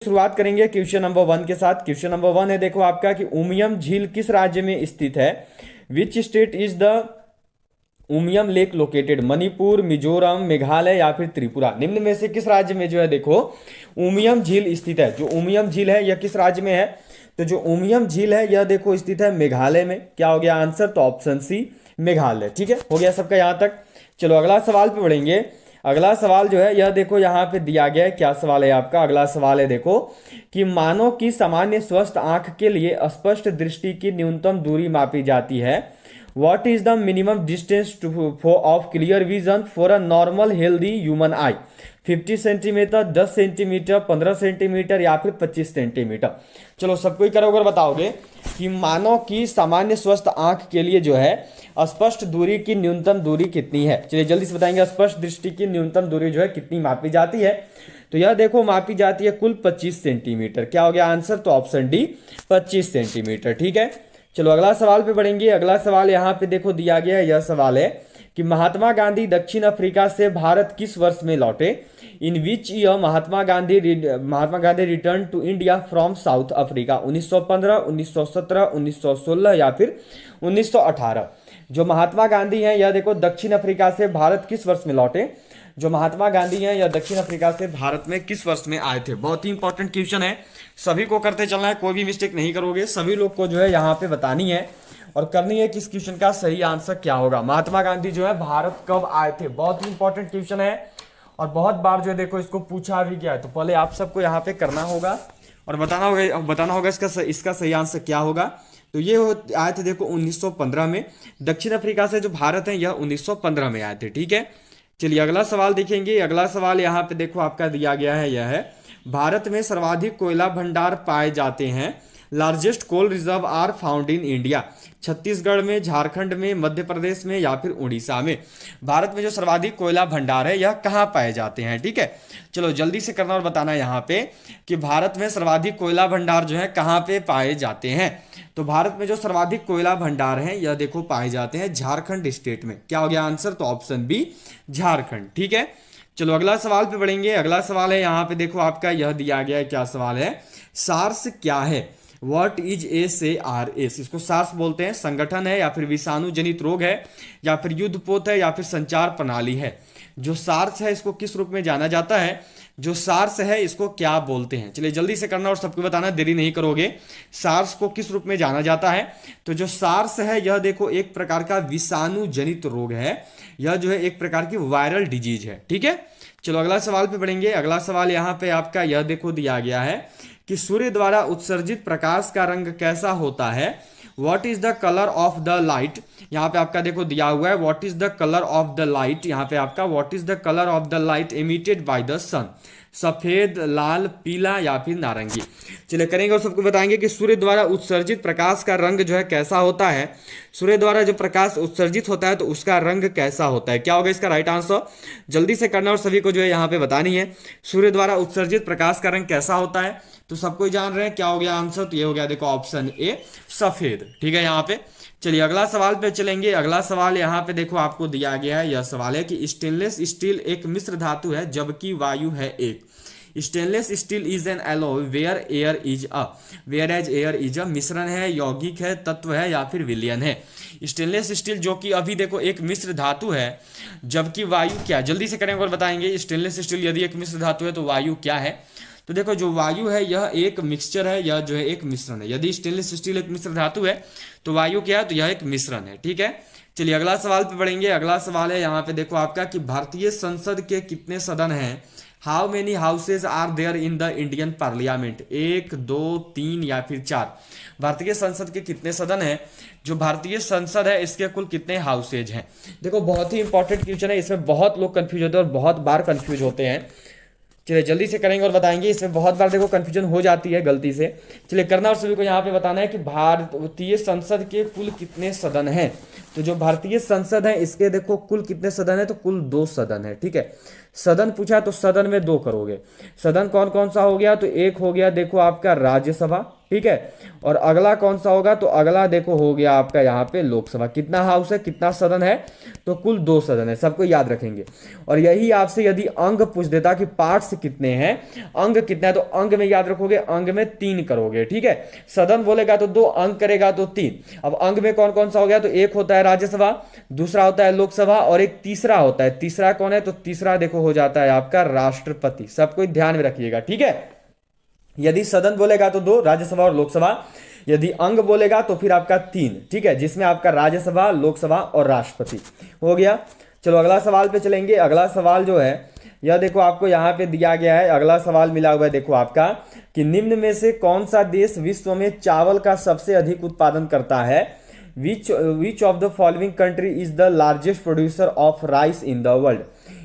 शुरुआत करेंगे question number 1 के साथ। क्वेश्चन नंबर 1 है देखो आपका कि उमियम झील किस राज्य में स्थित है। Which state is the Umiam lake located. Manipur, Mizoram, Meghalaya या फिर त्रिपुरा। निम्न में से किस राज्य में जो है देखो उमियम झील स्थित है। जो उमियम झील है यह किस राज्य में है, तो जो उमियम झील है यह देखो स्थित है मेघालय में। क्या हो गया आंसर, तो ऑप्शन सी मेघालय। ठीक है, हो गया सबका यहां तक। चलो अगला सवाल पे बढ़ेंगे। अगला सवाल जो है यह देखो यहाँ पे दिया गया है। क्या सवाल है आपका, अगला सवाल है देखो कि मानव की सामान्य स्वस्थ आंख के लिए स्पष्ट दृष्टि की न्यूनतम दूरी मापी जाती है। What is the minimum distance of clear vision for a normal healthy human I. 50 centimetre, 10 centimetre, 15 centimetre या फिर 25 सेंटीमीटर। चलो सबको ही करोगे और बताओगे कि मानव की सामान्य स्वस्थ आंख के लिए जो है स्पष्ट दूरी की न्यूनतम दूरी कितनी है। चलिए जल्दी से बताएंगे, स्पष्ट दृष्टि की न्यूनतम दूरी जो है कितनी मापी जाती है। तो यह देखो मापी जाती है कुल 25 सेंटीमीटर। क्या हो गया आंसर, तो ऑप्शन डी 25 सेंटीमीटर। ठीक है, चलो अगला सवाल पे बढ़ेंगे। अगला सवाल यहाँ पे देखो दिया गया है। यह सवाल है कि महात्मा गांधी दक्षिण अफ्रीका से भारत किस वर्ष में लौटे। In which year Mahatma Gandhi return to India from South Africa. 1915, 1917, 1916 या फिर 1918। जो महात्मा गांधी हैं यह देखो दक्षिण अफ्रीका से भारत किस वर्ष में लौटे। जो महात्मा गांधी हैं यह दक्षिण अफ्रीका से भारत में किस वर्ष में आए थे। बहुत ही इंपॉर्टेंट क्वेश्चन है, सभी को करते चलना है, कोई भी मिस्टेक नहीं करोगे। सभी लोग को जो है यहाँ पे बतानी है और करनी है कि इस क्वेश्चन का सही आंसर क्या होगा। महात्मा गांधी जो है भारत कब आए थे, बहुत ही इंपॉर्टेंट क्वेश्चन है और बहुत बार जो है देखो इसको पूछा भी गया है। तो पहले आप सबको यहाँ पे करना होगा और बताना होगा इसका सही आंसर क्या होगा। तो ये आए थे देखो 1915 में। दक्षिण अफ्रीका से जो भारत है यह 1915 में आए थे। ठीक है, चलिए अगला सवाल देखेंगे। अगला सवाल यहाँ पे देखो आपका दिया गया है। यह है भारत में सर्वाधिक कोयला भंडार पाए जाते हैं। Largest coal reserve are found in India. Chhattisgarh में, झारखंड में, मध्य प्रदेश में या फिर उड़ीसा में। भारत में जो सर्वाधिक कोयला भंडार है यह कहाँ पाए जाते हैं। ठीक है, चलो जल्दी से करना और बताना यहाँ पे कि भारत में सर्वाधिक कोयला भंडार जो है कहाँ पे पाए जाते हैं। तो भारत में जो सर्वाधिक कोयला भंडार है यह देखो पाए जाते हैं झारखंड स्टेट में। क्या हो गया आंसर, तो ऑप्शन बी झारखंड। ठीक है, चलो अगला सवाल पे बढ़ेंगे। अगला सवाल है यहाँ पे देखो आपका यह दिया गया है। क्या सवाल है, सार्स क्या है। What is SARS। इसको सार्स बोलते हैं, संगठन है या फिर विषाणु जनित रोग है या फिर युद्धपोत है या फिर संचार प्रणाली है। जो सार्स है इसको किस रूप में जाना जाता है, जो सार्स है इसको क्या बोलते हैं। चलिए जल्दी से करना और सबको बताना, देरी नहीं करोगे। सार्स को किस रूप में जाना जाता है, तो जो सार्स है यह देखो एक प्रकार का विषाणु जनित रोग है। यह जो है एक प्रकार की वायरल डिजीज है। ठीक है, चलो अगला सवाल पे बढ़ेंगे। अगला सवाल यहाँ पे आपका यह देखो दिया गया है कि सूर्य द्वारा उत्सर्जित प्रकाश का रंग कैसा होता है। What is the colour of the light. यहाँ पे आपका देखो दिया हुआ है what is the colour of the light. यहाँ पे आपका what is the colour of the light emitted by the sun. सफेद, लाल, पीला या फिर नारंगी। चलिए करेंगे और सबको बताएंगे कि सूर्य द्वारा उत्सर्जित प्रकाश का रंग जो है कैसा होता है। सूर्य द्वारा जो प्रकाश उत्सर्जित होता है तो उसका रंग कैसा होता है। क्या होगा इसका राइट आंसर, जल्दी से करना और सभी को जो है यहाँ पे बतानी है। सूर्य द्वारा उत्सर्जित प्रकाश का रंग कैसा होता है, तो सबको जान रहे हैं क्या हो गया आंसर, तो ये हो गया देखो ऑप्शन ए सफेद। ठीक है यहाँ पे, चलिए अगला सवाल पे चलेंगे। अगला सवाल यहाँ पे देखो आपको दिया गया है। यह सवाल है कि स्टेनलेस स्टील एक मिश्र धातु है जबकि वायु है एक। Stainless steel is an alloy where air is a. Whereas air is a मिश्रण है, यौगिक है, तत्व है या फिर विलयन है। स्टेनलेस स्टील जो कि अभी देखो एक मिश्र धातु है जबकि वायु क्या। जल्दी से करेंगे और बताएंगे स्टेनलेस स्टील यदि एक मिश्र धातु है तो वायु क्या है। तो देखो जो वायु है यह एक मिक्सचर है, यह जो है एक मिश्रण है। यदि स्टेनलेस स्टील एक मिश्र धातु है तो वायु क्या है, तो यह एक मिश्रण है। ठीक है, चलिए अगला सवाल पे बढ़ेंगे। अगला सवाल है यहाँ पे देखो आपका कि भारतीय संसद के कितने सदन हैं। How many houses are there in the Indian parliament. 1, 2, 3 या फिर 4। भारतीय संसद के कितने सदन हैं। जो भारतीय संसद है इसके कुल कितने हाउसेज हैं। देखो बहुत ही इंपॉर्टेंट क्वेश्चन है, इसमें बहुत लोग कंफ्यूज होते हैं और बहुत बार कंफ्यूज होते हैं। चलिए जल्दी से करेंगे और बताएंगे, इसमें बहुत बार देखो कंफ्यूजन हो जाती है गलती से। चलिए करना और सभी को यहाँ पे बताना है कि भारतीय संसद के कुल कितने सदन हैं। तो जो भारतीय संसद है इसके देखो कुल कितने सदन है, तो कुल 2 सदन है। ठीक है, सदन पूछा तो सदन में 2 करोगे। सदन कौन कौन सा हो गया, तो एक हो गया देखो आपका राज्यसभा, ठीक है। और अगला कौन सा होगा, तो अगला देखो हो गया आपका यहाँ पे लोकसभा। कितना हाउस है, कितना सदन है, तो कुल 2 सदन है, सबको याद रखेंगे। और यही आपसे यदि अंग पूछ देता कि पार्ट्स कितने हैं, अंग कितना है, तो अंग में याद रखोगे, अंग में 3 करोगे, ठीक है। सदन बोलेगा तो 2, अंग करेगा तो 3। अब अंग में कौन कौन सा हो गया, तो एक होता है राज्यसभा, दूसरा होता है लोकसभा, और एक तीसरा होता है। तीसरा कौन है, तो तीसरा देखो हो जाता है आपका राष्ट्रपति। सबको ध्यान में रखिएगा, ठीक है। यदि सदन बोलेगा तो 2, राज्यसभा और लोकसभा। यदि अंग बोलेगा तो फिर आपका 3, ठीक है, जिसमें आपका राज्यसभा, लोकसभा और राष्ट्रपति हो गया। चलो अगला सवाल पे चलेंगे। अगला सवाल जो है यह देखो आपको यहाँ पे दिया गया है। अगला सवाल मिला हुआ है देखो आपका कि निम्न में से कौन सा देश विश्व में चावल का सबसे अधिक उत्पादन करता है। Which of the following country is the largest producer of rice in the world.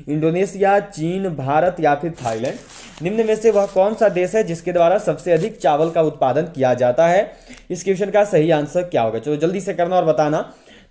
Indonesia, चीन, भारत या फिर थाईलैंड। निम्न में से वह कौन सा देश है जिसके द्वारा सबसे अधिक चावल का उत्पादन किया जाता है। इस क्वेश्चन का सही आंसर क्या होगा, चलो जल्दी से करना और बताना।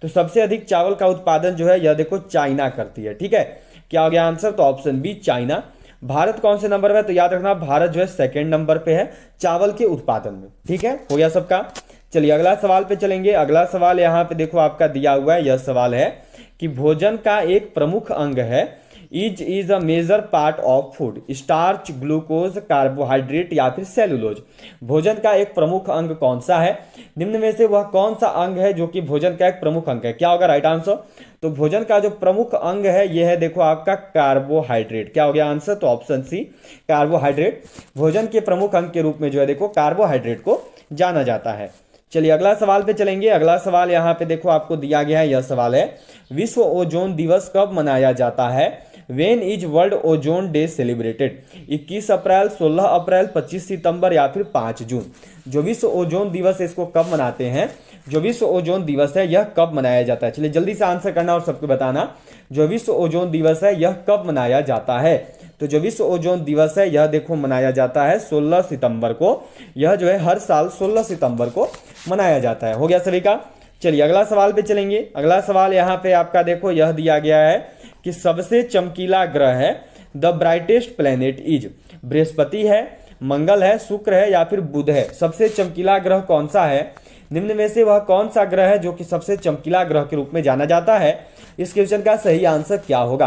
तो सबसे अधिक चावल का उत्पादन जो है यह देखो चाइना करती है, ठीक है। क्या हो गया आंसर, तो ऑप्शन बी चाइना। भारत कौन से नंबर पे है, तो याद रखना भारत जो है 2nd नंबर पे है चावल के उत्पादन में, ठीक है। हो गया सबका। चलिए अगला सवाल पे चलेंगे। अगला सवाल यहाँ पे देखो आपका दिया हुआ है। यह सवाल है कि भोजन का एक प्रमुख अंग है। Is a major part of food. Starch, glucose, carbohydrate या फिर सेलुलोज। भोजन का एक प्रमुख अंग कौन सा है। निम्न में से वह कौन सा अंग है जो कि भोजन का एक प्रमुख अंग है। क्या होगा राइट आंसर, तो भोजन का जो प्रमुख अंग है यह है देखो आपका कार्बोहाइड्रेट। क्या हो गया आंसर, तो ऑप्शन सी कार्बोहाइड्रेट। भोजन के प्रमुख अंग के रूप में जो है देखो कार्बोहाइड्रेट को जाना जाता है। चलिए अगला सवाल पे चलेंगे। अगला सवाल यहाँ पे देखो आपको दिया गया है। यह सवाल है विश्व ओजोन दिवस कब मनाया जाता है। When is world ozone day celebrated. 21 अप्रैल, 16 अप्रैल, 25 सितंबर या फिर 5 जून। जो विश्व ओजोन दिवस है इसको कब मनाते हैं, जो विश्व ओजोन दिवस है यह कब मनाया जाता है। चलिए जल्दी से आंसर करना और सबको बताना। जो विश्व ओजोन दिवस है यह कब मनाया जाता है, तो जो विश्व ओजोन दिवस है यह देखो मनाया जाता है 16 सितंबर को। यह जो है हर साल 16 सितंबर को मनाया जाता है। हो गया सभी का। चलिए अगला सवाल पे चलेंगे। अगला सवाल यहाँ पे आपका देखो यह दिया गया है कि सबसे चमकीला ग्रह है। The brightest planet is. Brihaspati है, मंगल है, शुक्र है या फिर बुध है। सबसे चमकीला ग्रह कौन सा है। निम्न में से वह कौन सा ग्रह है जो कि सबसे चमकीला ग्रह के रूप में जाना जाता है। इस क्वेश्चन का सही आंसर क्या होगा,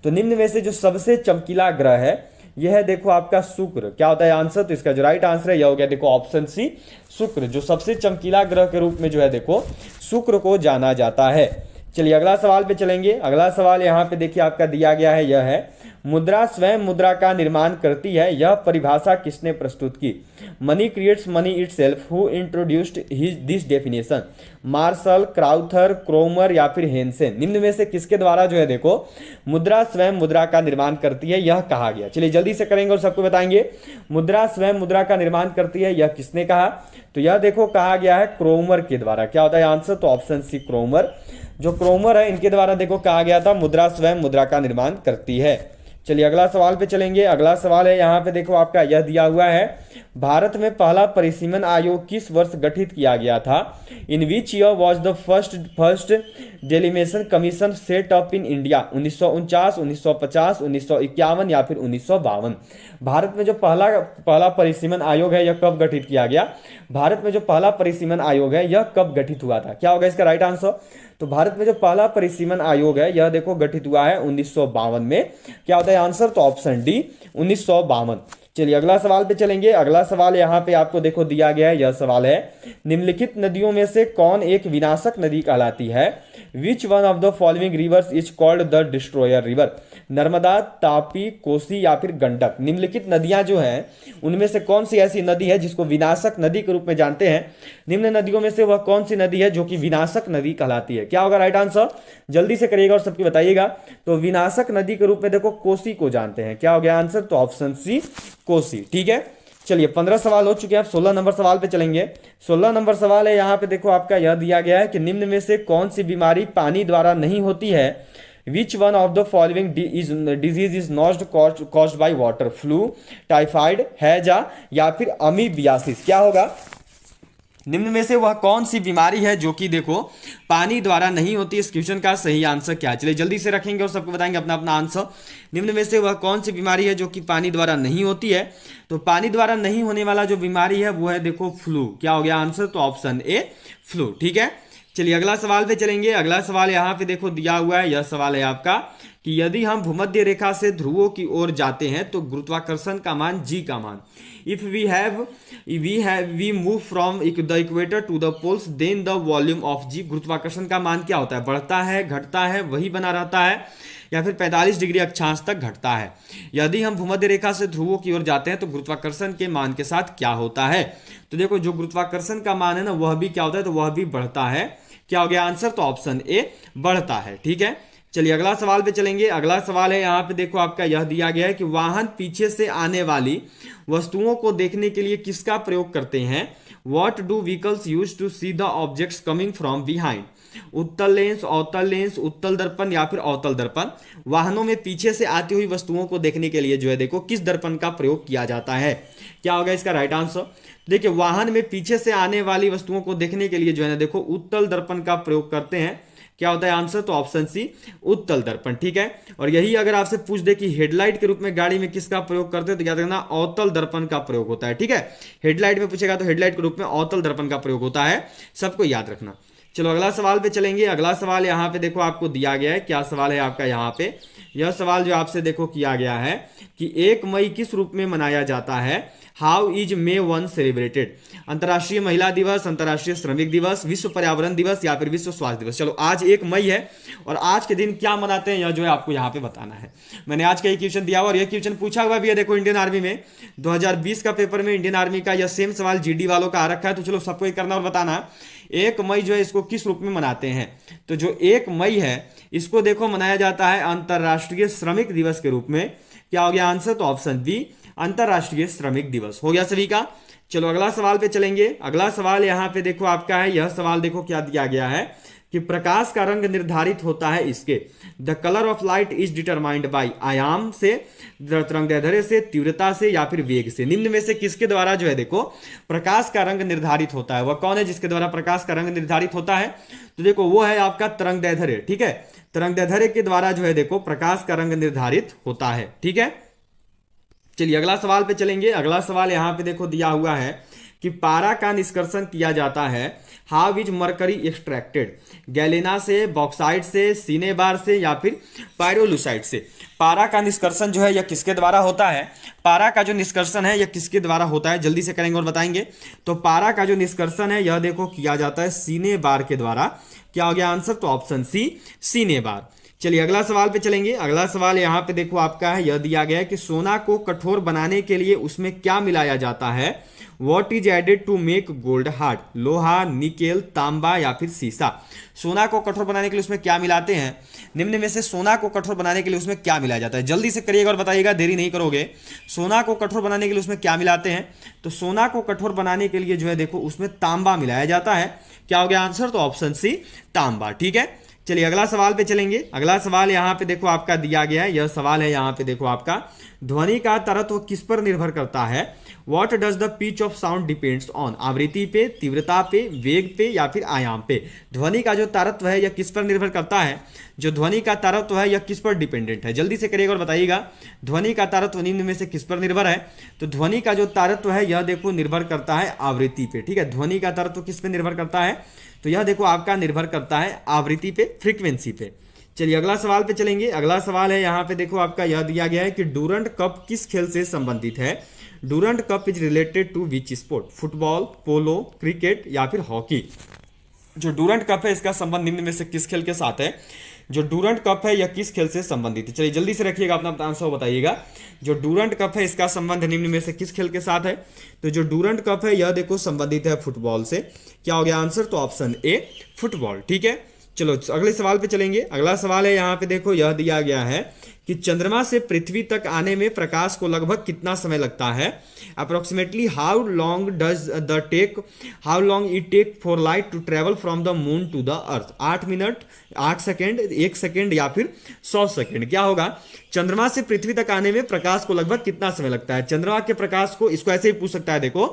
तो निम्न में से जो सबसे चमकीला ग्रह है यह है देखो आपका शुक्र। क्या होता है आंसर, तो इसका जो राइट आंसर है यह हो गया देखो ऑप्शन सी शुक्र। जो सबसे चमकीला ग्रह के रूप में जो है देखो शुक्र को जाना जाता है। चलिए अगला सवाल पे चलेंगे। अगला सवाल यहाँ पे देखिए आपका दिया गया है। यह है मुद्रा स्वयं मुद्रा का निर्माण करती है। यह परिभाषा किसने प्रस्तुत की। Money creates money itself. Who introduced this definition. Marshall, Crowther, Cromer या फिर हेनसेन। निम्न में से किसके द्वारा जो है देखो मुद्रा स्वयं मुद्रा का निर्माण करती है यह कहा गया। चलिए जल्दी से करेंगे और सबको बताएंगे। मुद्रा स्वयं मुद्रा का निर्माण करती है यह किसने कहा, तो यह देखो कहा गया है क्रोमर के द्वारा। क्या होता है आंसर, तो ऑप्शन सी क्रोमर। जो क्रोमर है इनके द्वारा देखो कहा गया था मुद्रा स्वयं मुद्रा का निर्माण करती है। चलिए अगला सवाल पे चलेंगे। अगला सवाल है यहाँ पे देखो आपका यह दिया हुआ है। भारत में पहला परिसीमन आयोग किस वर्ष गठित किया गया था। In which year was the first delimitation commission set up in India. 1949, 1950, 1951 या फिर 1952। भारत में जो पहला परिसीमन आयोग है यह कब गठित किया गया। भारत में जो पहला परिसीमन आयोग है यह कब गठित हुआ था। क्या होगा इसका राइट आंसर, तो भारत में जो पहला परिसीमन आयोग है यह देखो गठित हुआ है 1952 में। क्या होता है आंसर, तो ऑप्शन डी 1952। चलिए अगला सवाल पे चलेंगे। अगला सवाल यहाँ पे आपको देखो दिया गया है। यह सवाल है निम्नलिखित नदियों में से कौन एक विनाशक नदी कहलाती है। Which one of the following rivers is called the destroyer river. Narmada, Tapi, Kosi या फिर गंडक। निम्नलिखित नदियां जो हैं उनमें से कौन सी ऐसी नदी है जिसको विनाशक नदी के रूप में जानते हैं। निम्न नदियों में से वह कौन सी नदी है जो कि विनाशक नदी कहलाती है। क्या होगा राइट आंसर, जल्दी से करिएगा और सबकी बताइएगा। तो विनाशक नदी के रूप में देखो कोसी को जानते हैं। क्या हो गया आंसर, तो ऑप्शन सी कोसी। ठीक है, चलिए 15 सवाल हो चुके हैं। अब 16 नंबर सवाल पे चलेंगे। 16 नंबर सवाल है यहाँ पे देखो आपका यह दिया गया है कि निम्न में से कौन सी बीमारी पानी द्वारा नहीं होती है। Which one of the following disease is not caused by water. Flu, typhoid, हैजा या फिर अमीबियासिस। क्या होगा, निम्न में से वह कौन सी बीमारी है जो कि देखो पानी द्वारा नहीं होती। इस क्वेश्चन का सही आंसर क्या है, चलिए जल्दी से रखेंगे और सबको बताएंगे अपना अपना आंसर। निम्न में से वह कौन सी बीमारी है जो कि पानी द्वारा नहीं होती है। तो पानी द्वारा नहीं होने वाला जो बीमारी है वो है देखो फ्लू। क्या हो गया आंसर, तो ऑप्शन ए फ्लू। ठीक है, चलिए अगला सवाल पे चलेंगे। अगला सवाल यहाँ पे देखो दिया हुआ है, यह सवाल है आपका कि यदि हम भूमध्य रेखा से ध्रुवों की ओर जाते हैं तो गुरुत्वाकर्षण का मान जी का मान, if we move from the equator to the poles then the volume of जी। गुरुत्वाकर्षण का मान क्या होता है, बढ़ता है, घटता है, वही बना रहता है, या फिर 45 डिग्री अक्षांश तक घटता है। यदि हम भूमध्य रेखा से ध्रुवों की ओर जाते हैं तो गुरुत्वाकर्षण के मान के साथ क्या होता है। तो देखो जो गुरुत्वाकर्षण का मान है ना वह भी क्या होता है, तो वह भी बढ़ता है। क्या हो गया आंसर, तो ऑप्शन ए बढ़ता है। ठीक है, चलिए अगला सवाल पे चलेंगे। अगला सवाल है यहाँ पे देखो आपका यह दिया गया है कि वाहन पीछे से आने वाली वस्तुओं को देखने के लिए किसका प्रयोग करते हैं। What do vehicles use to see the objects coming from behind. उत्तल लेंस, अवतल लेंस, उत्तल दर्पण या फिर अवतल दर्पण। वाहनों में पीछे से आती हुई वस्तुओं को देखने के लिए जो है देखो किस दर्पण का प्रयोग किया जाता है। क्या होगा इसका राइट आंसर, देखिए वाहन में पीछे से आने वाली वस्तुओं को देखने के लिए जो है ना देखो उत्तल दर्पण का प्रयोग करते हैं। क्या होता है आंसर, तो ऑप्शन सी उत्तल दर्पण। ठीक है, और यही अगर आपसे पूछ दे कि हेडलाइट के रूप में गाड़ी में किसका प्रयोग करते हैं तो याद रखना अवतल दर्पण का प्रयोग होता है। ठीक है, हेडलाइट में पूछेगा तो हेडलाइट के रूप में अवतल दर्पण का प्रयोग होता है, सबको याद रखना। चलो अगला सवाल पे चलेंगे। अगला सवाल यहाँ पे देखो आपको दिया गया है, क्या सवाल है आपका यहाँ पे, यह सवाल जो आपसे देखो किया गया है कि 1 मई किस रूप में मनाया जाता है। How is may 1 celebrated. अंतर्राष्ट्रीय महिला दिवस, अंतर्राष्ट्रीय श्रमिक दिवस, विश्व पर्यावरण दिवस या फिर विश्व स्वास्थ्य दिवस। चलो आज 1 मई है और आज के दिन क्या मनाते हैं यह जो है आपको यहाँ पे बताना है। मैंने आज का ये क्वेश्चन दिया हुआ और यह क्वेश्चन पूछा हुआ भी है देखो इंडियन आर्मी में 2020 का पेपर में इंडियन आर्मी का यह सेम सवाल जीडी वालों का आ रखा है। तो चलो सबको ये करना और बताना 1 मई जो है इसको किस रूप में मनाते हैं। तो जो 1 मई है इसको देखो मनाया जाता है अंतर्राष्ट्रीय श्रमिक दिवस के रूप में। क्या हो गया आंसर, तो ऑप्शन बी अंतर्राष्ट्रीय श्रमिक दिवस हो गया सभी का। चलो अगला सवाल पे चलेंगे। अगला सवाल यहाँ पे देखो आपका है, यह सवाल देखो क्या दिया गया है कि प्रकाश का रंग निर्धारित होता है इसके। The colour of light is determined by, आयाम से, तरंगदैर्ध्य से, तीव्रता से या फिर वेग से। निम्न में से किसके द्वारा जो है देखो प्रकाश का रंग निर्धारित होता है। वह कौन है जिसके द्वारा प्रकाश का रंग निर्धारित होता है, तो देखो वो है आपका तरंगदैर्ध्य। ठीक है, तरंगदैर्ध्य के द्वारा जो है देखो प्रकाश का रंग निर्धारित होता है। ठीक है, चलिए अगला सवाल पे चलेंगे। अगला सवाल यहाँ पे देखो दिया हुआ है कि पारा का निष्कर्षण किया जाता है। How is mercury extracted. Galena से, बॉक्साइट से, सिनेबार से या फिर पायरोलुसाइट से। पारा का निष्कर्षण जो है यह किसके द्वारा होता है। पारा का जो निष्कर्षण है यह किसके द्वारा होता है, जल्दी से करेंगे और बताएंगे। तो पारा का जो निष्कर्षण है यह देखो किया जाता है सिनेबार के द्वारा। क्या हो गया आंसर, तो ऑप्शन सी सिनेबार। चलिए अगला सवाल पे चलेंगे। अगला सवाल यहाँ पे देखो आपका है, यह दिया गया है कि सोना को कठोर बनाने के लिए उसमें क्या मिलाया जाता है। What is added to make gold hard. लोहा, निकेल, तांबा या फिर सीसा। सोना को कठोर बनाने के लिए उसमें क्या मिलाते हैं। निम्न में से सोना को कठोर बनाने के लिए उसमें क्या मिलाया जाता है, जल्दी से करिएगा और बताइएगा, देरी नहीं करोगे। सोना को कठोर बनाने के लिए उसमें क्या मिलाते हैं, तो सोना को कठोर बनाने के लिए जो है देखो उसमें तांबा मिलाया जाता है। क्या हो गया आंसर, तो ऑप्शन सी तांबा। ठीक है, चलिए अगला सवाल पे चलेंगे। अगला सवाल यहाँ पे देखो आपका दिया गया है, यह सवाल है यहाँ पे देखो आपका ध्वनि का तरत्व किस पर निर्भर करता है। What does the pitch of sound depends on. आवृत्ति पे, तीव्रता पे, वेग पे या फिर आयाम पे। ध्वनि का जो तारत्व है यह किस पर निर्भर करता है। जो ध्वनि का तारत्व है यह किस पर डिपेंडेंट है, जल्दी से करिएगा और बताइएगा। ध्वनि का तारत्व निम्न में से किस पर निर्भर है, तो ध्वनि का जो तारत्व है यह देखो निर्भर करता है आवृत्ति पे। ठीक है, ध्वनि का तारत्व किस पे निर्भर करता है, तो यह देखो आपका निर्भर करता है आवृत्ति पे, फ्रीक्वेंसी पे। चलिए अगला सवाल पे चलेंगे। अगला सवाल है यहाँ पे देखो आपका यह दिया गया है कि डूरंट कप किस खेल से संबंधित है। Durand cup is related to which sport. Football, polo, cricket या फिर हॉकी। जो डूरंट कप है इसका संबंध निम्न में से किस खेल के साथ है। जो डूरंट कप है यह किस खेल से संबंधित है, चलिए जल्दी से रखिएगा, अपना आंसर बताइएगा। जो डूरंट कप है इसका संबंध निम्न में से किस खेल के साथ है, तो जो डूरंट कप है यह देखो संबंधित है फुटबॉल से। क्या हो गया आंसर, तो ऑप्शन ए फुटबॉल। ठीक है, चलो अगले सवाल पे चलेंगे। अगला सवाल है यहाँ पे देखो यह दिया गया है कि चंद्रमा से पृथ्वी तक आने में प्रकाश को लगभग कितना समय लगता है। Approximately how long it take for light to travel from the moon to the earth. 8 minute, 8 second, 1 second या फिर 100 सेकेंड। क्या होगा, चंद्रमा से पृथ्वी तक आने में प्रकाश को लगभग कितना समय लगता है। चंद्रमा के प्रकाश को, इसको ऐसे ही पूछ सकता है, देखो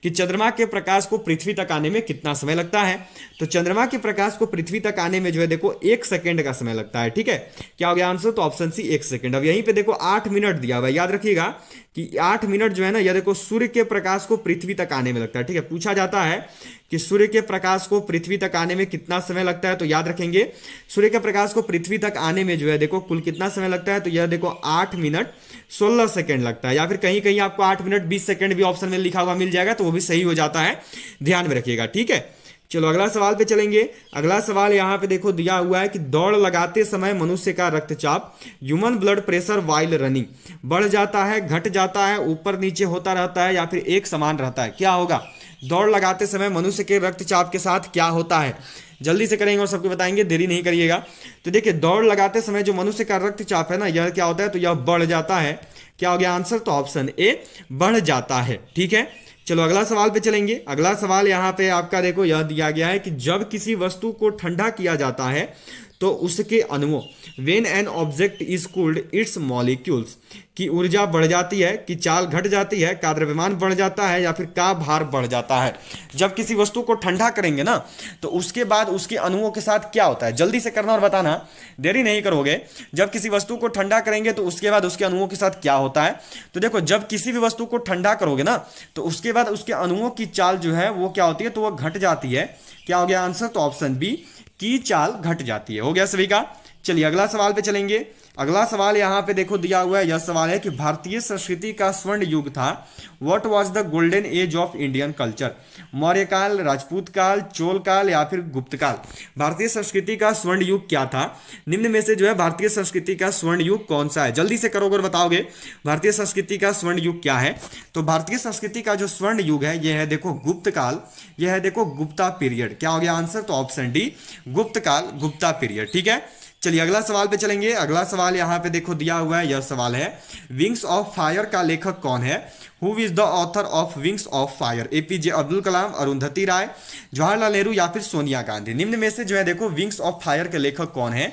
कि चंद्रमा के प्रकाश को पृथ्वी तक आने में कितना समय लगता है। तो चंद्रमा के प्रकाश को पृथ्वी तक आने में जो है देखो 1 सेकेंड का समय लगता है। ठीक है, क्या हो गया आंसर, तो ऑप्शन सी 1 सेकेंड। अब यहीं पे देखो 8 मिनट दिया हुआ है, याद रखिएगा कि 8 मिनट जो है ना, यह देखो सूर्य के प्रकाश को पृथ्वी तक आने में लगता है। ठीक है, पूछा जाता है कि सूर्य के प्रकाश को पृथ्वी तक आने में कितना समय लगता है, तो याद रखेंगे सूर्य के प्रकाश को पृथ्वी तक आने में जो है देखो कुल कितना समय लगता है, तो यह देखो 8 मिनट 16 सेकंड लगता है। या फिर कहीं कहीं आपको 8 मिनट 20 सेकंड भी ऑप्शन में लिखा हुआ मिल जाएगा, तो वो भी सही हो जाता है, ध्यान में रखिएगा। ठीक है, चलो अगला सवाल पे चलेंगे। अगला सवाल यहाँ पे देखो दिया हुआ है कि दौड़ लगाते समय मनुष्य का रक्तचाप, human blood pressure while running, बढ़ जाता है, घट जाता है, ऊपर नीचे होता रहता है या फिर एक समान रहता है। क्या होगा, दौड़ लगाते समय मनुष्य के रक्तचाप के साथ क्या होता है। जल्दी से करेंगे और सबको बताएंगे, देरी नहीं करिएगा। तो देखिए दौड़ लगाते समय जो मनुष्य का रक्तचाप है ना, यह क्या होता है, तो यह बढ़ जाता है। क्या हो गया आंसर, तो ऑप्शन ए बढ़ जाता है। ठीक है, चलो अगला सवाल पे चलेंगे। अगला सवाल यहाँ पे आपका देखो यह दिया गया है कि जब किसी वस्तु को ठंडा किया जाता है तो उसके अणुओं, when an object is cooled it's molecules, की ऊर्जा बढ़ जाती है, की चाल घट जाती है, का द्रव्यमान बढ़ जाता है या फिर का भार बढ़ जाता है। जब किसी वस्तु को ठंडा करेंगे ना, तो उसके बाद उसके अणुओं के साथ क्या होता है, जल्दी से करना और बताना, देरी नहीं करोगे। जब किसी वस्तु को ठंडा करेंगे तो उसके बाद उसके अणुओं के साथ क्या होता है। तो देखो जब किसी भी वस्तु को ठंडा करोगे ना, तो उसके बाद उसके अणुओं की चाल जो है वो क्या होती है, तो वो घट जाती है। क्या हो गया आंसर, तो ऑप्शन बी की चाल घट जाती है। हो गया सभी का। चलिए अगला सवाल पे चलेंगे। अगला सवाल यहाँ पे देखो दिया हुआ है, यह सवाल है कि भारतीय संस्कृति का स्वर्ण युग था, what was the golden age of Indian culture. Maurya काल, राजपूत काल, चोल काल या फिर गुप्त काल। भारतीय संस्कृति का स्वर्ण युग क्या था, निम्न में से जो है भारतीय संस्कृति का स्वर्ण युग कौन सा है। जल्दी से करोगे और बताओगे भारतीय संस्कृति का स्वर्ण युग क्या है। तो भारतीय संस्कृति का जो स्वर्ण युग है यह है देखो गुप्त काल, यह है देखो गुप्ता पीरियड। क्या हो गया आंसर, तो ऑप्शन डी गुप्त काल, गुप्ता पीरियड। ठीक है, चलिए अगला सवाल पे चलेंगे। अगला सवाल यहाँ पे देखो दिया हुआ है, यह सवाल है विंग्स ऑफ फायर का लेखक कौन है। Who is the author of Wings of Fire, APJ Abdul Kalam, Arundhati Roy, Jawaharlal Nehru या फिर सोनिया गांधी। निम्न में से जो है देखो विंग्स ऑफ फायर के लेखक कौन है।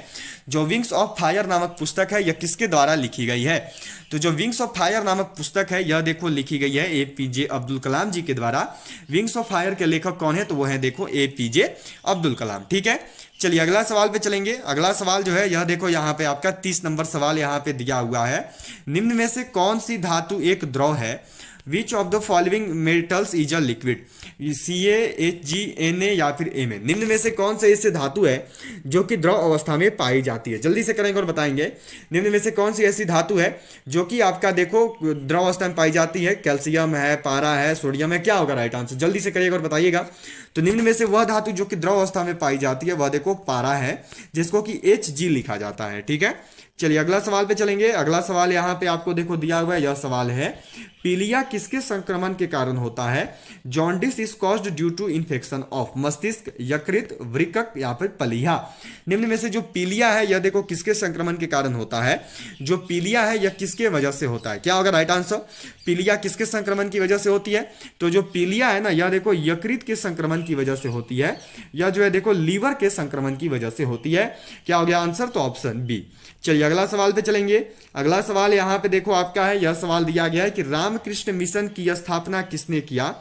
जो विंग्स ऑफ फायर नामक पुस्तक है यह किसके द्वारा लिखी गई है। तो जो विंग्स ऑफ फायर नामक पुस्तक है यह देखो लिखी गई है एपीजे अब्दुल कलाम जी के द्वारा। विंग्स ऑफ फायर के लेखक कौन है, तो वो है देखो एपीजे अब्दुल कलाम। ठीक है, चलिए अगला सवाल पे चलेंगे। अगला सवाल जो है यह देखो यहाँ पे आपका 30 नंबर सवाल यहाँ पे दिया हुआ है, निम्न में से कौन सी धातु एक द्रव है। Which of the following metals is a liquid, CaHgNa या फिर Ma। निम्न में से कौन से ऐसे धातु है जो कि द्रव अवस्था में पाई जाती है। जल्दी से करेंगे और बताएंगे निम्न में से कौन सी ऐसी धातु है जो कि आपका देखो द्रव अवस्था में पाई जाती है। कैल्शियम है, पारा है, सोडियम है, क्या होगा राइट आंसर, जल्दी से करिएगा और बताइएगा। तो निम्न में से वह धातु जो कि द्रव अवस्था में पाई जाती है वह देखो पारा है, जिसको कि Hg लिखा जाता है। ठीक है, चलिए अगला सवाल पे चलेंगे। अगला सवाल यहाँ पे आपको देखो दिया हुआ है, यह सवाल है पीलिया किसके संक्रमण के कारण होता है। Jaundice is caused due to infection of मस्तिष्क, यकृत, वृक्क या फिर पलीहा। निम्न में से जो पीलिया है यह देखो किसके संक्रमण के कारण होता है। जो पीलिया है यह किसके वजह से होता है, क्या होगा राइट आंसर। पीलिया किसके संक्रमण की वजह से होती है, तो जो पीलिया है ना यह देखो यकृत के संक्रमण की वजह से होती है, या जो है देखो लीवर के संक्रमण की वजह से होती है। क्या हो गया आंसर, तो ऑप्शन बी। चलिए अगला सवाल पे चलेंगे। अगला सवाल यहाँ पे देखो आपका है, यह सवाल दिया गया है कि रामकृष्ण मिशन की स्थापना किसने किया।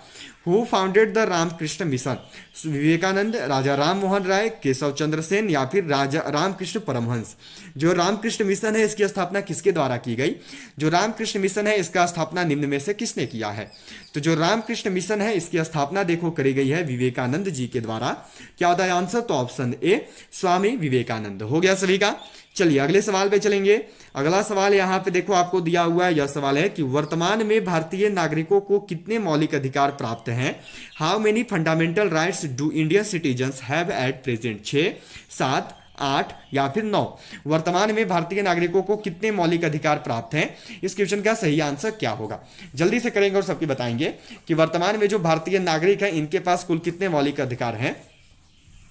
Who founded the Ramakrishna mission, Vivekananda, Raja Ram Mohan Roy, Keshav Chandra Sen या फिर राजा रामकृष्ण परमहंस। जो रामकृष्ण मिशन है इसकी स्थापना किसके द्वारा की गई। जो रामकृष्ण मिशन है इसका स्थापना निम्न में से किसने किया है। तो जो रामकृष्ण मिशन है इसकी स्थापना देखो करी गई है विवेकानंद जी के द्वारा। क्या होता है आंसर, तो ऑप्शन ए स्वामी विवेकानंद। हो गया सभी का। चलिए अगले सवाल पे चलेंगे। अगला सवाल यहाँ पे देखो आपको दिया हुआ है, यह सवाल है कि वर्तमान में भारतीय नागरिकों को कितने मौलिक अधिकार प्राप्त हैं। How many fundamental rights do Indian citizens have at present. 6, 7, 8 या फिर 9। वर्तमान में भारतीय नागरिकों को कितने मौलिक अधिकार प्राप्त हैं। इस क्वेश्चन का सही आंसर क्या होगा, जल्दी से करेंगे और सबकी बताएंगे कि वर्तमान में जो भारतीय नागरिक हैं इनके पास कुल कितने मौलिक अधिकार हैं।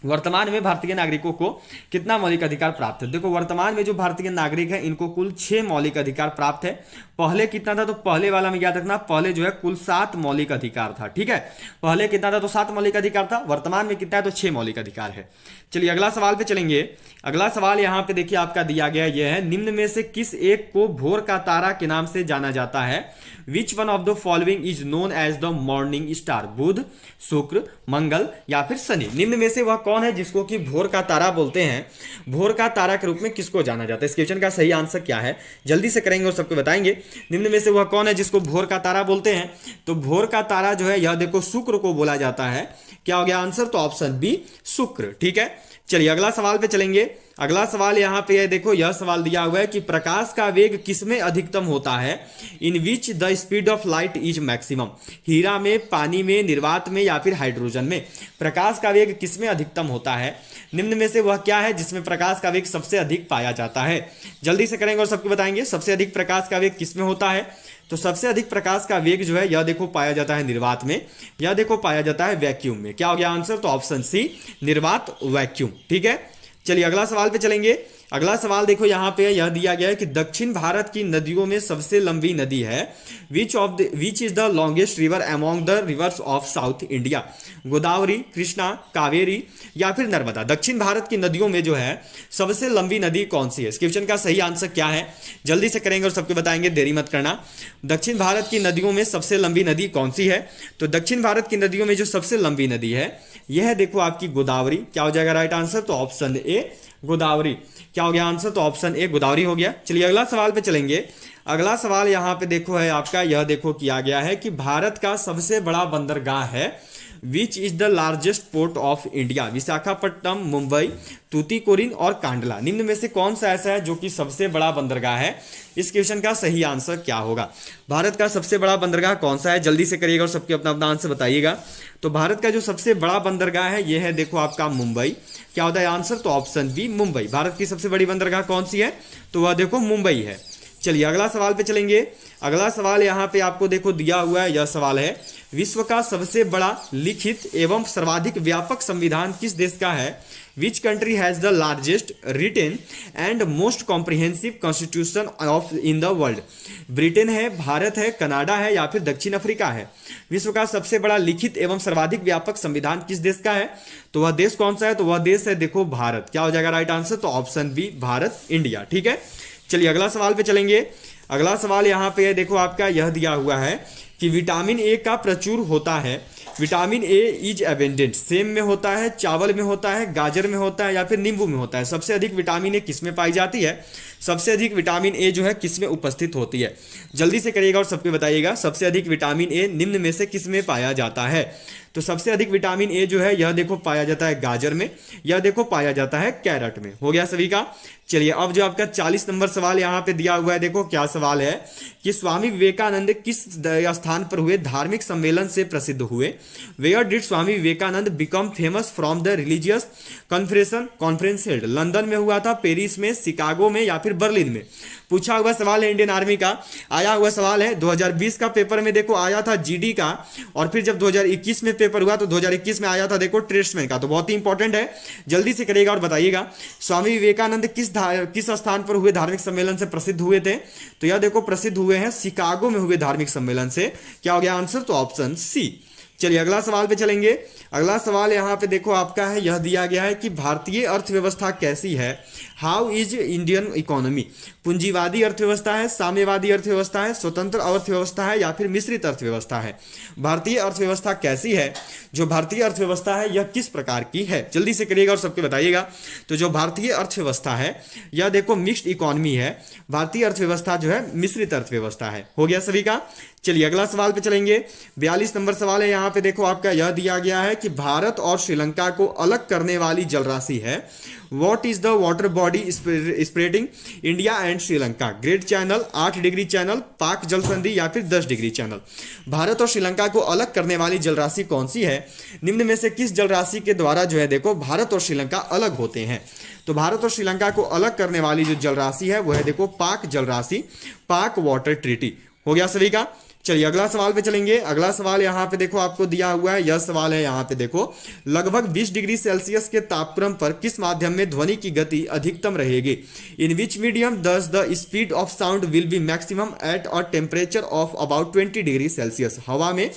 वर्तमान में भारतीय नागरिकों को कितना मौलिक अधिकार प्राप्त है? देखो वर्तमान में जो भारतीय नागरिक है इनको कुल 6 मौलिक अधिकार प्राप्त है। पहले कितना था? तो पहले वाला में याद रखना, पहले जो है कुल 7 मौलिक अधिकार था। ठीक है, पहले कितना था? तो 7 मौलिक अधिकार था। वर्तमान में कितना है? तो 6 मौलिक अधिकार है। चलिए अगला सवाल पे चलेंगे। अगला सवाल यहाँ पे देखिए आपका दिया गया यह है, निम्न में से किस एक को भोर का तारा के नाम से जाना जाता है? Which one of the following is known as the morning star? Budh, Shukra, Mangal या फिर शनि? निम्न में से वह कौन है जिसको कि भोर का तारा बोलते हैं? भोर का तारा के रूप में किसको जाना जाता है? इस क्वेश्चन का सही आंसर क्या है जल्दी से करेंगे और सबको बताएंगे। निम्न में से वह कौन है जिसको भोर का तारा बोलते हैं? तो भोर का तारा जो है यह देखो शुक्र को बोला जाता है। क्या हो गया आंसर? तो ऑप्शन बी शुक्र। ठीक है, चलिए अगला सवाल पे चलेंगे। अगला सवाल यहां पे है, देखो यह सवाल दिया हुआ है कि प्रकाश का वेग किसमें अधिकतम होता है? In which the speed of light is maximum? हीरा में, पानी में, निर्वात में या फिर हाइड्रोजन में? प्रकाश का वेग किसमें अधिकतम होता है? निम्न में से वह क्या है जिसमें प्रकाश का वेग सबसे अधिक पाया जाता है? जल्दी से करेंगे और सबको बताएंगे। सबसे अधिक प्रकाश का वेग किसमें होता है? तो सबसे अधिक प्रकाश का वेग जो है यह देखो पाया जाता है निर्वात में, यह देखो पाया जाता है वैक्यूम में। क्या हो गया आंसर? तो ऑप्शन सी निर्वात, वैक्यूम। ठीक है, चलिए अगला सवाल पे चलेंगे। अगला सवाल देखो यहाँ पे यह दिया गया है कि दक्षिण भारत की नदियों में सबसे लंबी नदी है which is the longest river among the reverse of south India? Godavari, Krishna, Kaveri या फिर नर्मदा? दक्षिण भारत की नदियों में जो है सबसे लंबी नदी कौन सी है? इस क्वेश्चन का सही आंसर क्या है जल्दी से करेंगे और सबको बताएंगे, देरी मत करना। दक्षिण भारत की नदियों में सबसे लंबी नदी कौन सी है? तो दक्षिण भारत की नदियों में जो सबसे लंबी नदी है यह देखो आपकी गोदावरी। क्या हो जाएगा राइट आंसर? तो ऑप्शन ए गोदावरी। क्या हो गया आंसर? तो ऑप्शन ए गोदावरी हो गया। चलिए अगला सवाल पे चलेंगे। अगला सवाल यहाँ पे देखो है आपका, यह देखो किया गया है कि भारत का सबसे बड़ा बंदरगाह है which is the largest port of India? Visakhapatnam, Mumbai, Tuticorin और कांडला? निम्न में से कौन सा ऐसा है जो कि सबसे बड़ा बंदरगाह है? इस क्वेश्चन का सही आंसर क्या होगा? भारत का सबसे बड़ा बंदरगाह कौन सा है? जल्दी से करिएगा और सबके अपना अपना आंसर बताइएगा। तो भारत का जो सबसे बड़ा बंदरगाह है यह है देखो आपका मुंबई। क्या होता है आंसर? तो ऑप्शन बी मुंबई। भारत की सबसे बड़ी बंदरगाह कौन सी है? तो वह देखो मुंबई है। चलिए अगला सवाल पे चलेंगे। अगला सवाल यहाँ पे आपको देखो दिया हुआ है, यह सवाल है विश्व का सबसे बड़ा लिखित एवं सर्वाधिक व्यापक संविधान किस देश का है? Which country has the largest written and most comprehensive constitution of in the world? Britain है, भारत है, कनाडा है या फिर दक्षिण अफ्रीका है? विश्व का सबसे बड़ा लिखित एवं सर्वाधिक व्यापक संविधान किस देश का है? तो वह देश कौन सा है? तो वह देश है देखो भारत। क्या हो जाएगा राइट आंसर? तो ऑप्शन बी भारत, इंडिया। ठीक है, चलिए अगला सवाल पे चलेंगे। अगला सवाल यहाँ पे है देखो आपका, यह दिया हुआ है कि विटामिन ए का प्रचुर होता है। Vitamin A is abandoned? Same में होता है, चावल में होता है, गाजर में होता है या फिर नींबू में होता है? सबसे अधिक विटामिन ए किस में पाई जाती है? सबसे अधिक विटामिन ए जो है किस में उपस्थित होती है? जल्दी से करिएगा और सबको बताइएगा, सबसे अधिक विटामिन ए निम्न में से किस में पाया जाता है? तो सबसे अधिक विटामिन ए जो है यह देखो पाया जाता है गाजर में, यह देखो पाया जाता है कैरेट में। हो गया सभी का। चलिए अब जो आपका 40 नंबर सवाल यहाँ पे दिया हुआ है, देखो क्या सवाल है कि स्वामी विवेकानंद किस स्थान पर हुए धार्मिक सम्मेलन से प्रसिद्ध हुए? Where did Swami Vivekananda become famous from the religious conference held? London में हुआ था, पेरिस में, शिकागो में या फिर बर्लिन में? पूछा हुआ सवाल है इंडियन आर्मी का, आया हुआ सवाल है 2020 का पेपर में देखो आया था जीडी का, और फिर जब 2021 में पेपर हुआ तो 2021 में आया था देखो ट्रेड्समैन का। तो बहुत ही इंपॉर्टेंट है, जल्दी से करिएगा और बताइएगा स्वामी विवेकानंद किस स्थान पर हुए धार्मिक सम्मेलन से प्रसिद्ध हुए थे? तो यह देखो प्रसिद्ध हुए हैं शिकागो में हुए धार्मिक सम्मेलन से। क्या हो गया आंसर? तो ऑप्शन सी। चलिए अगला सवाल पे चलेंगे। अगला सवाल यहाँ पे देखो आपका है, यह दिया गया है कि भारतीय अर्थव्यवस्था कैसी है? How is Indian economy? पूंजीवादी अर्थव्यवस्था है, साम्यवादी अर्थव्यवस्था है, स्वतंत्र अर्थव्यवस्था है या फिर मिश्रित अर्थव्यवस्था है? भारतीय अर्थव्यवस्था कैसी है? जो भारतीय अर्थव्यवस्था है यह किस प्रकार की है? जल्दी से करिएगा और सबको बताइएगा। तो जो भारतीय अर्थव्यवस्था है यह देखो मिक्स्ड इकोनॉमी है, भारतीय अर्थव्यवस्था जो है मिश्रित अर्थव्यवस्था है। हो गया सभी का। चलिए अगला सवाल पे चलेंगे। 42 नंबर सवाल है यहाँ पे देखो आपका, यह दिया गया है कि भारत और श्रीलंका को अलग करने वाली जलराशि है। What is the water body spreading India and Sri Lanka? Great channel, 8 degree channel, पाक जल संधि या फिर 10 डिग्री चैनल? भारत और श्रीलंका को अलग करने वाली जलराशि कौन सी है? निम्न में से किस जलराशि के द्वारा जो है देखो भारत और श्रीलंका अलग होते हैं? तो भारत और श्रीलंका को अलग करने वाली जो जलराशि है वह है देखो पाक जलराशि, पाक वाटर ट्रीटी। हो गया सभी का। चलिए अगला सवाल पे चलेंगे। अगला सवाल यहाँ पे देखो आपको दिया हुआ है, यह सवाल है यहाँ पे देखो, लगभग 20 डिग्री सेल्सियस के तापक्रम पर किस माध्यम में ध्वनि की गति अधिकतम रहेगी? इन विच मीडियम दस the speed of sound will be maximum at a temperature of about 20 degree Celsius? हवा में,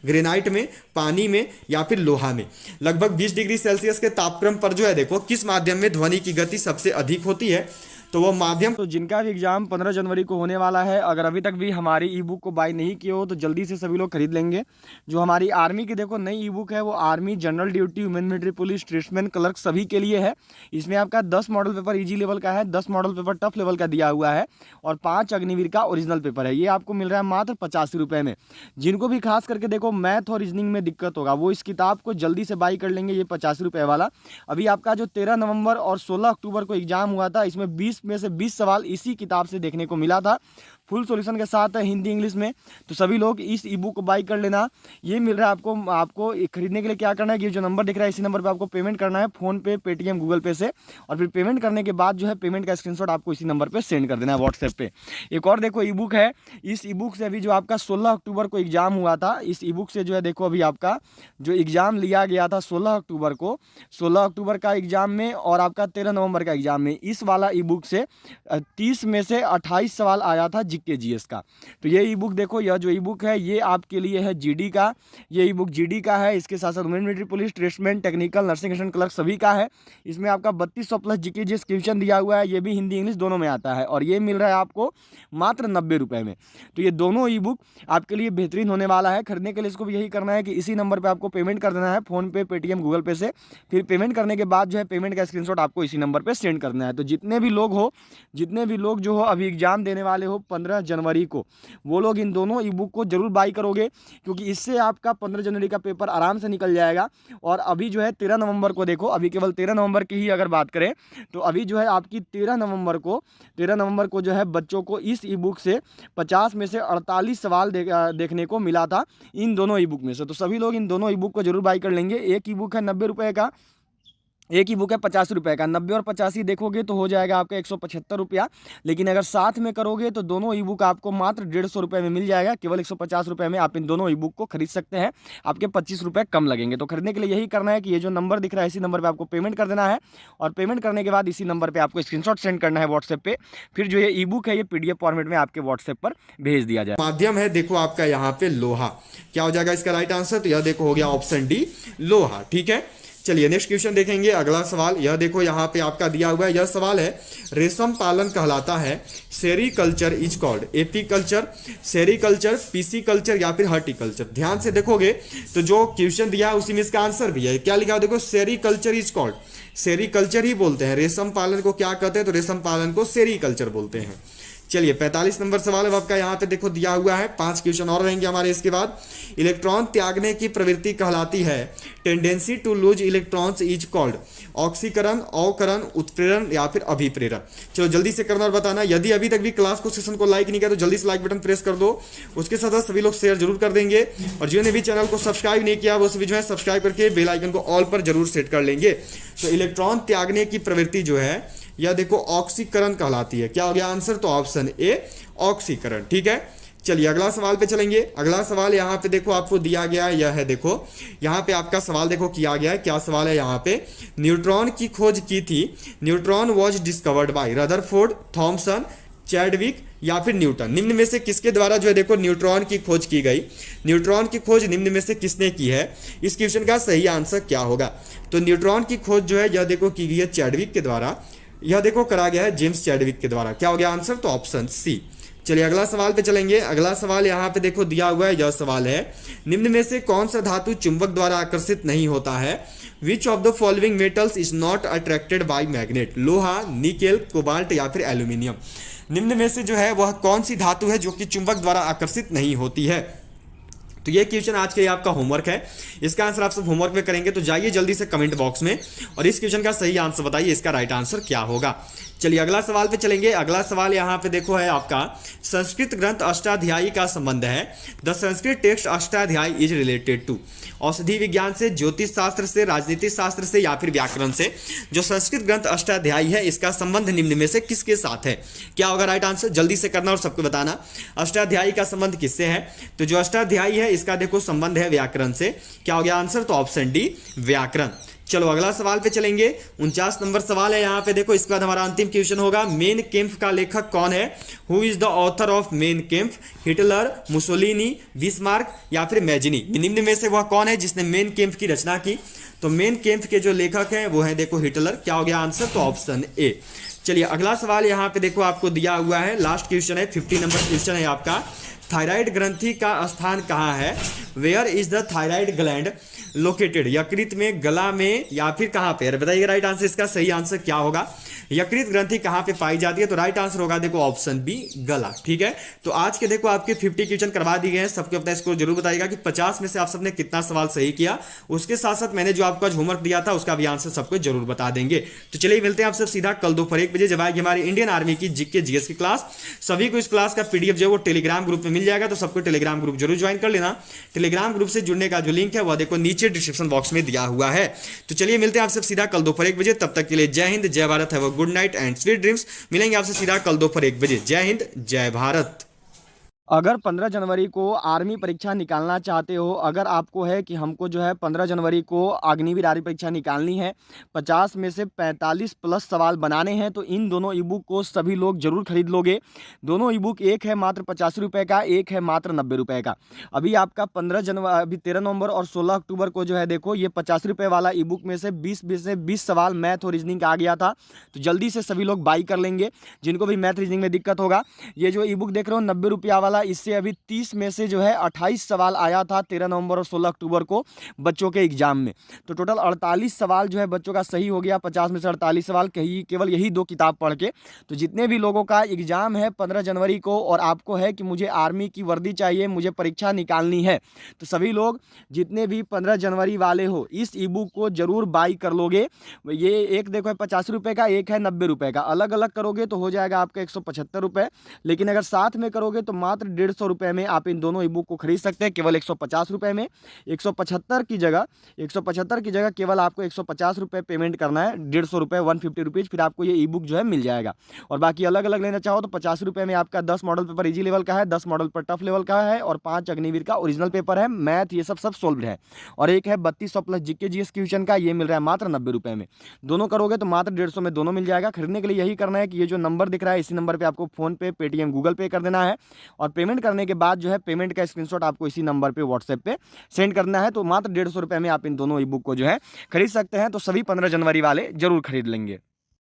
ग्रेनाइट में, पानी में या फिर लोहा में? लगभग 20 डिग्री सेल्सियस के तापक्रम पर जो है देखो किस माध्यम में ध्वनि की गति सबसे अधिक होती है? तो वो माध्यम, तो जिनका भी एग्जाम 15 जनवरी को होने वाला है, अगर अभी तक भी हमारी ई बुक को बाय नहीं किए हो तो जल्दी से सभी लोग खरीद लेंगे। जो हमारी आर्मी की देखो नई ई बुक है वो army general duty, women military police, tradesman, clerk सभी के लिए है। इसमें आपका 10 मॉडल पेपर ईजी लेवल का है, 10 मॉडल पेपर टफ लेवल का दिया हुआ है और 5 अग्निवीर का ओरिजिनल पेपर है। ये आपको मिल रहा है मात्र 85 रुपये में। जिनको भी खास करके देखो मैथ और रीजनिंग में दिक्कत होगा वो इस किताब को जल्दी से बाई कर लेंगे, ये 85 रुपये वाला। अभी आपका जो 13 नवंबर और 16 अक्टूबर को एग्जाम हुआ था, इसमें 20 में से 20 सवाल इसी किताब से देखने को मिला था, फुल सॉल्यूशन के साथ है, हिंदी इंग्लिश में। तो सभी लोग इस ई बुक को बाई कर लेना। ये मिल रहा है आपको खरीदने के लिए क्या करना है कि जो नंबर दिख रहा है इसी नंबर पे आपको पेमेंट करना है, फोन पे, पेटीएम, गूगल पे से। और फिर पेमेंट करने के बाद जो है पेमेंट का स्क्रीनशॉट आपको इसी नंबर पे सेंड कर देना है व्हाट्सएप पे। एक और देखो ई बुक है, इस ई बुक से अभी जो आपका 16 अक्टूबर को एग्जाम हुआ था, इस ई बुक से जो है देखो अभी आपका जो एग्जाम लिया गया था 16 अक्टूबर को, 16 अक्टूबर का एग्जाम में और आपका 13 नवंबर का एग्जाम में, इस वाला ई बुक से 30 में से 28 सवाल आया था जीके जीएस का। तो ये ई बुक देखो, यह जो ई बुक है ये आपके लिए है जीडी का, ये ई बुक जीडी का है। इसके साथ साथ women military police, tradesman, technical, nursing assistant, clerk सभी का है। इसमें आपका 3200 प्लस जीके जीएस क्वेश्चन दिया हुआ है, ये भी हिंदी इंग्लिश दोनों में आता है और ये मिल रहा है आपको मात्र 90 रुपये में। तो ये दोनों ई बुक आपके लिए बेहतरीन होने वाला है। खरीदने के लिए इसको भी यही करना है कि इसी नंबर पर आपको पेमेंट कर देना है, फोन पे, पेटीएम, गूगल पे से। फिर पेमेंट करने के बाद जो है पेमेंट का स्क्रीनशॉट आपको इसी नंबर पर सेंड करना है। तो जितने भी लोग जो हो अभी एग्जाम देने वाले हो 15 जनवरी को, वो लोग इन दोनों ई बुक को जरूर बाई करोगे, क्योंकि इससे आपका 15 जनवरी का पेपर आराम से निकल जाएगा। और अभी जो है 13 नवंबर को देखो, अभी केवल 13 नवंबर की ही अगर बात करें तो अभी जो है आपकी 13 नवंबर को जो है बच्चों को इस ई बुक से 50 में से 48 सवाल देखने को मिला था इन दोनों ई बुक में से। तो सभी लोग इन दोनों ई बुक को जरूर बाई कर लेंगे। एक ई बुक है 90 रुपये का, एक ही बुक है 50 रुपये का। 90 और 85 देखोगे तो हो जाएगा आपका 175 रुपया, लेकिन अगर साथ में करोगे तो दोनों ई बुक आपको मात्र 150 रुपये में मिल जाएगा। केवल 150 रुपये में आप इन दोनों ई बुक को खरीद सकते हैं, आपके 25 रुपये कम लगेंगे। तो खरीदने के लिए यही करना है कि ये जो नंबर दिख रहा है इसी नंबर पर आपको पेमेंट कर देना है और पेमेंट करने के बाद इसी नंबर पर आपको स्क्रीनशॉट सेंड करना है व्हाट्सएप पर। फिर जो ये ई बुक है ये PDF फॉर्मेट में आपके व्हाट्सएप पर भेज दिया जाए। माध्यम है देखो आपका यहाँ पे लोहा, क्या हो जाएगा इसका राइट आंसर? तो यह देखो हो गया ऑप्शन डी लोहा। ठीक है, चलिए नेक्स्ट क्वेश्चन देखेंगे। अगला सवाल यह देखो यहाँ पे आपका दिया हुआ है, यह सवाल है रेशम पालन कहलाता है sericulture is called apiculture, sericulture, pisciculture या फिर हॉर्टिकल्चर? ध्यान से देखोगे तो जो क्वेश्चन दिया है उसी में इसका आंसर भी है। क्या लिखा देखो, सेरीकल्चर इज कॉल्ड, सेरीकल्चर ही बोलते हैं। रेशम पालन को क्या कहते हैं? तो रेशम पालन को सेरीकल्चर बोलते हैं। चलिए 45 नंबर सवाल है आपका यहाँ पे देखो दिया हुआ है। 5 क्वेश्चन और रहेंगे हमारे इसके बाद। इलेक्ट्रॉन त्यागने की प्रवृत्ति कहलाती है tendency to lose electrons is called ऑक्सीकरण, अवकरण, उत्प्रेरण या फिर अभिप्रेरण? चलो जल्दी से करना और बताना। यदि अभी तक भी क्लास को सेशन को लाइक नहीं किया तो जल्दी से लाइक बटन प्रेस कर दो। उसके साथ सभी लोग शेयर जरूर कर देंगे और जिन्होंने भी चैनल को सब्सक्राइब नहीं किया वो सभी जो है सब्सक्राइब करके बेल आइकन को ऑल पर जरूर सेट कर लेंगे। तो इलेक्ट्रॉन त्यागने की प्रवृत्ति जो है यह देखो ऑक्सीकरण कहलाती है। क्या हो गया आंसर? तो ऑप्शन ए ऑक्सीकरण। ठीक है, चलिए अगला सवाल पे चलेंगे। अगला सवाल यहाँ पे देखो आपको दिया गया है, यह है देखो यहाँ पे आपका सवाल देखो किया गया है। क्या सवाल है यहाँ पे? न्यूट्रॉन की खोज की थी, neutron was discovered by Rutherford, Thomson, Chadwick या फिर न्यूटन? निम्न में से किसके द्वारा जो है देखो न्यूट्रॉन की खोज की गई? न्यूट्रॉन की खोज निम्न में से किसने की है? इस क्वेश्चन का सही आंसर क्या होगा? तो न्यूट्रॉन की खोज जो है यह देखो की गई है चैडविक के द्वारा, यह देखो करा गया है जेम्स चैडविक के द्वारा। क्या हो गया आंसर? तो ऑप्शन सी। चलिए अगला सवाल पे चलेंगे। अगला सवाल यहाँ पे देखो दिया हुआ है, यह सवाल है निम्न में से कौन सा धातु चुंबक द्वारा आकर्षित नहीं होता है? Which of the following metals is not attracted by magnet? लोहा, निकेल, कोबाल्ट या फिर एल्यूमिनियम? निम्न में से जो है वह कौन सी धातु है जो कि चुंबक द्वारा आकर्षित नहीं होती है? तो ये क्वेश्चन आज के आपका होमवर्क है। इसका आंसर आप सब होमवर्क में करेंगे। तो जाइए जल्दी से कमेंट बॉक्स में और इस क्वेश्चन का सही आंसर बताइए, इसका राइट आंसर क्या होगा। चलिए अगला सवाल पे चलेंगे। अगला सवाल यहाँ पे देखो है आपका, संस्कृत ग्रंथ अष्टाध्यायी का संबंध है। The Sanskrit text Ashtadhyayi is related to, औषधि विज्ञान से, ज्योतिष शास्त्र से, राजनीतिक शास्त्र से या फिर व्याकरण से। जो संस्कृत ग्रंथ अष्टाध्यायी है इसका संबंध निम्न में से किसके साथ है? क्या होगा राइट आंसर? जल्दी से करना और सबको बताना। अष्टाध्यायी का संबंध किससे है? तो जो अष्टाध्यायी है इसका देखो संबंध है व्याकरण से। क्या हो गया आंसर? तो ऑप्शन डी व्याकरण। चलो अगला सवाल पे चलेंगे। 49 नंबर सवाल है यहाँ पे देखो। इसके बाद हमारा अंतिम क्वेश्चन होगा, मेन केम्फ का लेखक कौन है? Who is the author of Mein Kampf? Hitler, Mussolini, Bismarck या फिर मैजिनी? निम्न में से वह कौन है जिसने मेन केम्फ की रचना की? तो मेन केम्फ के जो लेखक हैं वो है देखो हिटलर। क्या हो गया आंसर? तो ऑप्शन ए। चलिए अगला सवाल यहाँ पे देखो आपको दिया हुआ है, लास्ट क्वेश्चन है, 50 नंबर क्वेश्चन है आपका। थायराइड ग्रंथि का स्थान कहाँ है? Where is the thyroid gland located? यकृत में, गला में या फिर कहाँ पे? बताइए राइट आंसर। इसका सही आंसर क्या होगा? यकृत ग्रंथि कहाँ पे पाई जाती है? तो राइट आंसर होगा देखो ऑप्शन बी गला। ठीक है, तो आज के देखो आपके 50 क्वेश्चन करवा दिए गए हैं। सबको अपना स्कोर जरूर बताइएगा कि 50 में से आप सबने कितना सवाल सही किया। उसके साथ साथ मैंने जो आपको आज होमवर्क दिया था उसका भी आंसर सबको जरूर बता देंगे। तो चलिए मिलते हैं आपसे सीधा कल दोपहर 1 बजे, जब आएगी हमारी इंडियन आर्मी की जीके जीएस की क्लास। सभी को इस क्लास का पीडीएफ जो है वो टेलीग्राम ग्रुप में मिल जाएगा, तो सबको टेलीग्राम ग्रुप जरूर ज्वाइन कर लेना। टेलीग्राम ग्रुप से जुड़ने का जो लिंक है वह देखो नीचे डिस्क्रिप्शन बॉक्स में दिया हुआ है। तो चलिए मिलते हैं आपसे सीधा कल दोपहर 1 बजे। तब तक के लिए जय हिंद, जय Bharat, have a good night and sweet dreams. मिलेंगे आपसे सीधा कल दोपहर 1 बजे। जय हिंद, जय भारत। अगर 15 जनवरी को आर्मी परीक्षा निकालना चाहते हो, अगर आपको है कि हमको जो है 15 जनवरी को अग्निवीर आर्मी परीक्षा निकालनी है, 50 में से 45 प्लस सवाल बनाने हैं, तो इन दोनों ई बुक को सभी लोग जरूर खरीद लोगे। दोनों ई बुक, एक है मात्र 85 रुपये का, एक है मात्र 90 रुपये का। अभी आपका 15 जनवरी, अभी 13 नवंबर और 16 अक्टूबर को जो है देखो ये 50 रुपये वाला ई बुक में से 20 सवाल मैथ और रीजनिंग का आ गया था, तो जल्दी से सभी लोग बाई कर लेंगे जिनको भी मैथ रीजनिंग में दिक्कत होगा। ये जो ई बुक देख रहे हो 90 रुपया वाला, इससे अभी 30 में से जो है 28 सवाल आया था 13 नवंबर और 16 अक्टूबर को बच्चों के एग्जाम में। तो टोटल 48 सवाल जो है बच्चों का सही हो गया। 50 में से 48 सवाल केवल यही 2 किताब पढ़ के। तो जितने भी लोगों का एग्जाम है 15 जनवरी को और आपको है कि मुझे आर्मी की वर्दी चाहिए, मुझे परीक्षा निकालनी है, तो सभी लोग जितने भी 15 जनवरी वाले हो इस ई बुक को जरूर बाई कर लोगे। ये एक देखो है 50 रुपये का, एक है 90 रुपये का। अलग अलग करोगे तो हो जाएगा आपका 175 रुपये, लेकिन अगर साथ में करोगे तो मात्र 150 रुपये में आप इन दोनों ई बुक को खरीद सकते हैं, केवल 150 रुपये में। 175 की जगह केवल आपको 150 रुपये पेमेंट करना है, 150 रुपये 150 रुपीज़, फिर आपको ये ई बुक जो है मिल जाएगा। और बाकी अलग अलग लेना चाहो तो 50 रुपये में आपका 10 मॉडल पेपर इजी लेवल का है, 10 मॉडल पेपर टफ लेवल का है और 5 अग्निवीर का ओरिजिनल पेपर है, मैथ ये सब सोल्व है। और एक है 3200 प्लस जीके जीएस क्वेश्चन का, ये मिल रहा है मात्र 90 रुपये में। दोनों करोगे तो मात्र 150 में दोनों मिल जाएगा। खरीदने के लिए यही करना है कि ये जो नंबर दिख रहा है इसी नंबर पर आपको फोन पे, पेटीएम, गूगल पे कर देना है और पेमेंट करने के बाद जो है पेमेंट का स्क्रीनशॉट आपको इसी नंबर पे व्हाट्सएप पे सेंड करना है। तो मात्र 150 रुपये में आप इन दोनों ई बुक को जो है खरीद सकते हैं। तो सभी 15 जनवरी वाले जरूर खरीद लेंगे।